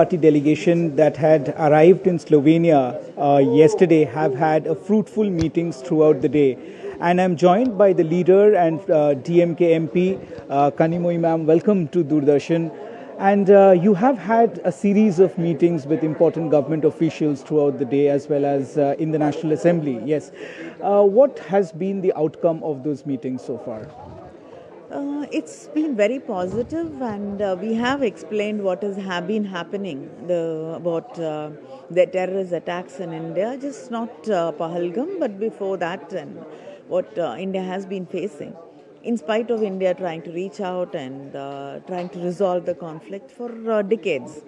Party delegation that had arrived in Slovenia yesterday have had a fruitful meetings throughout the day. And I'm joined by the leader and DMK MP, Kanimozhi ma'am. Welcome to Doordarshan. And you have had a series of meetings with important government officials throughout the day as well as in the National Assembly. Yes. What has been the outcome of those meetings so far? It's been very positive, and we have explained what has been happening about the terrorist attacks in India, just not Pahalgam, but before that, and what India has been facing. In spite of India trying to reach out and trying to resolve the conflict for decades.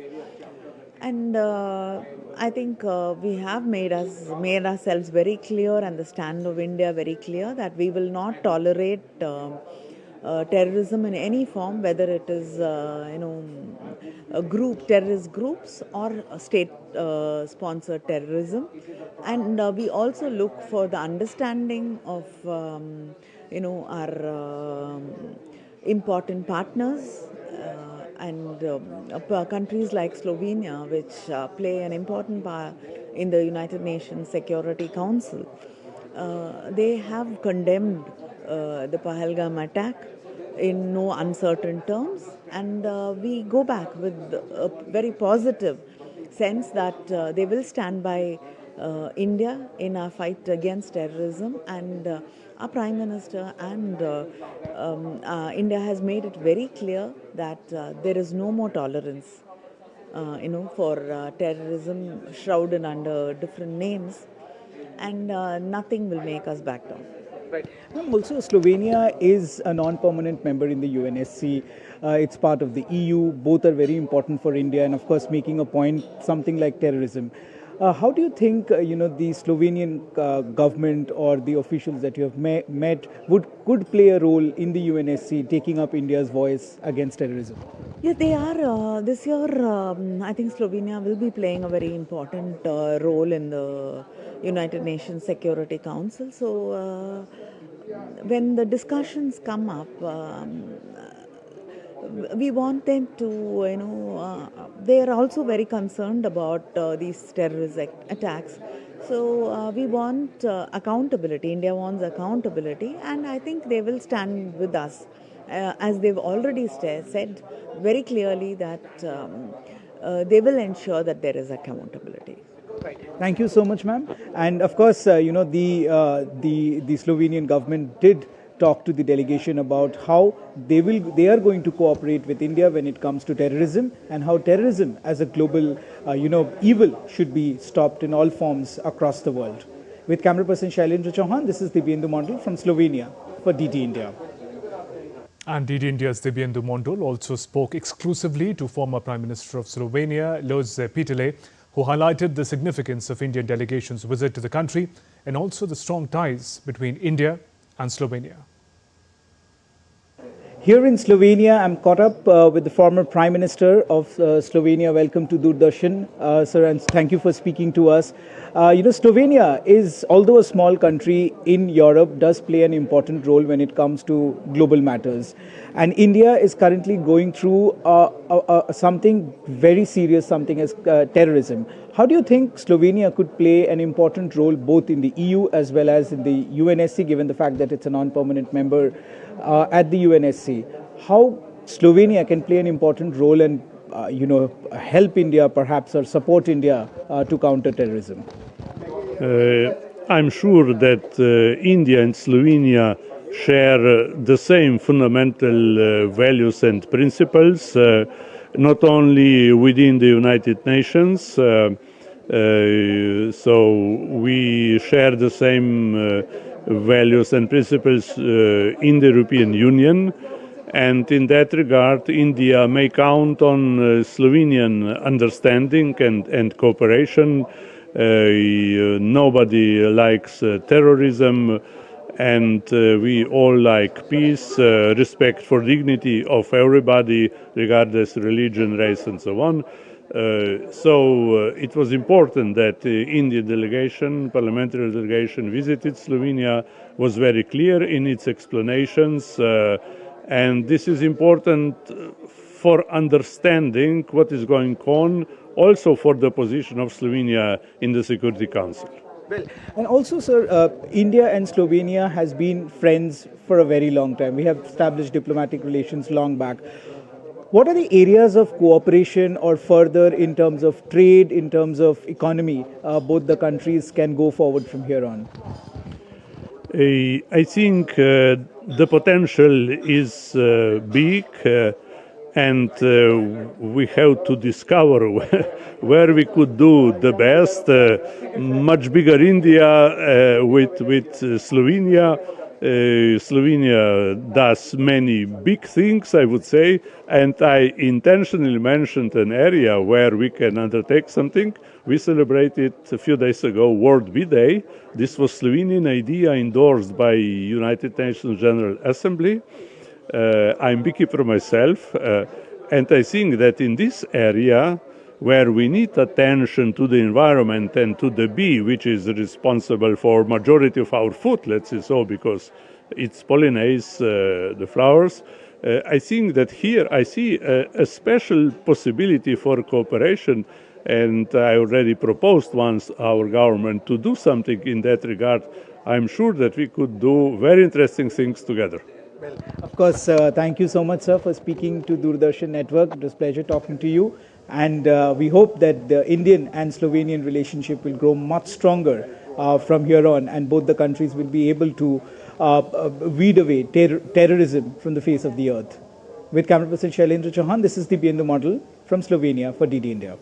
And I think we have made ourselves very clear, and the stand of India very clear, that we will not tolerate terrorism in any form, whether it is terrorist groups or state-sponsored terrorism. And we also look for the understanding of our important partners. And countries like Slovenia, which play an important part in the United Nations Security Council, they have condemned the Pahalgam attack in no uncertain terms, and we go back with a very positive sense that they will stand by India in our fight against terrorism, and our Prime Minister and India has made it very clear that there is no more tolerance for terrorism shrouded under different names, and nothing will make us back down. Right. Also, Slovenia is a non-permanent member in the UNSC. It's part of the EU. Both are very important for India, and of course, making a point, something like terrorism. How do you think, the Slovenian government or the officials that you have met could play a role in the UNSC taking up India's voice against terrorism? Yeah, they are. This year, I think Slovenia will be playing a very important role in the United Nations Security Council. So, when the discussions come up, we want them to, they are also very concerned about these terrorist attacks. So we want accountability. India wants accountability, and I think they will stand with us, as they've already said very clearly that they will ensure that there is accountability. Right. Thank you so much, ma'am. And of course, the Slovenian government did talk to the delegation about how they are going to cooperate with India when it comes to terrorism, and how terrorism as a global evil should be stopped in all forms across the world. With camera person Shailendra Chauhan, this is Dibyendu Mondal from Slovenia for DD India. And DD India's Dibyendu Mondal also spoke exclusively to former Prime Minister of Slovenia, Lojze Peterle, who highlighted the significance of Indian delegation's visit to the country and also the strong ties between India and Slovenia. Here in Slovenia, I'm caught up with the former Prime Minister of Slovenia. Welcome to Doordarshan, sir, and thank you for speaking to us. Slovenia is, although a small country in Europe, does play an important role when it comes to global matters. And India is currently going through something very serious, something as terrorism. How do you think Slovenia could play an important role both in the EU as well as in the UNSC, given the fact that it's a non-permanent member at the UNSC? How Slovenia can play an important role and help India perhaps, or support India to counter terrorism? I'm sure that India and Slovenia share the same fundamental values and principles, not only within the United Nations. So we share the same values and principles in the European Union. And in that regard, India may count on Slovenian understanding and cooperation. Nobody likes terrorism, and we all like peace, respect for dignity of everybody, regardless religion, race, and so on. So it was important that the Indian delegation, parliamentary delegation, visited Slovenia, was very clear in its explanations. And this is important for understanding what is going on also for the position of Slovenia in the Security Council. Well, and also, sir, India and Slovenia has been friends for a very long time. We have established diplomatic relations long back. What are the areas of cooperation or further in terms of trade, in terms of economy, both the countries can go forward from here on? I think the potential is big, and we have to discover where we could do the best. Much bigger India with Slovenia. Slovenia does many big things, I would say, and I intentionally mentioned an area where we can undertake something. We celebrated a few days ago World Bee Day. This was Slovenian idea endorsed by United Nations General Assembly. I'm beekeeper myself, and I think that in this area, where we need attention to the environment and to the bee, which is responsible for majority of our food, let's say so, because it pollinates the flowers. I think that here I see a special possibility for cooperation, and I already proposed once our government to do something in that regard. I'm sure that we could do very interesting things together. Well, of course, thank you so much, sir, for speaking to Doordarshan Network. It was a pleasure talking to you. And we hope that the Indian and Slovenian relationship will grow much stronger from here on, and both the countries will be able to weed away terrorism from the face of the earth. With camera person Shailendra Chauhan, this is the BND model from Slovenia for DD India.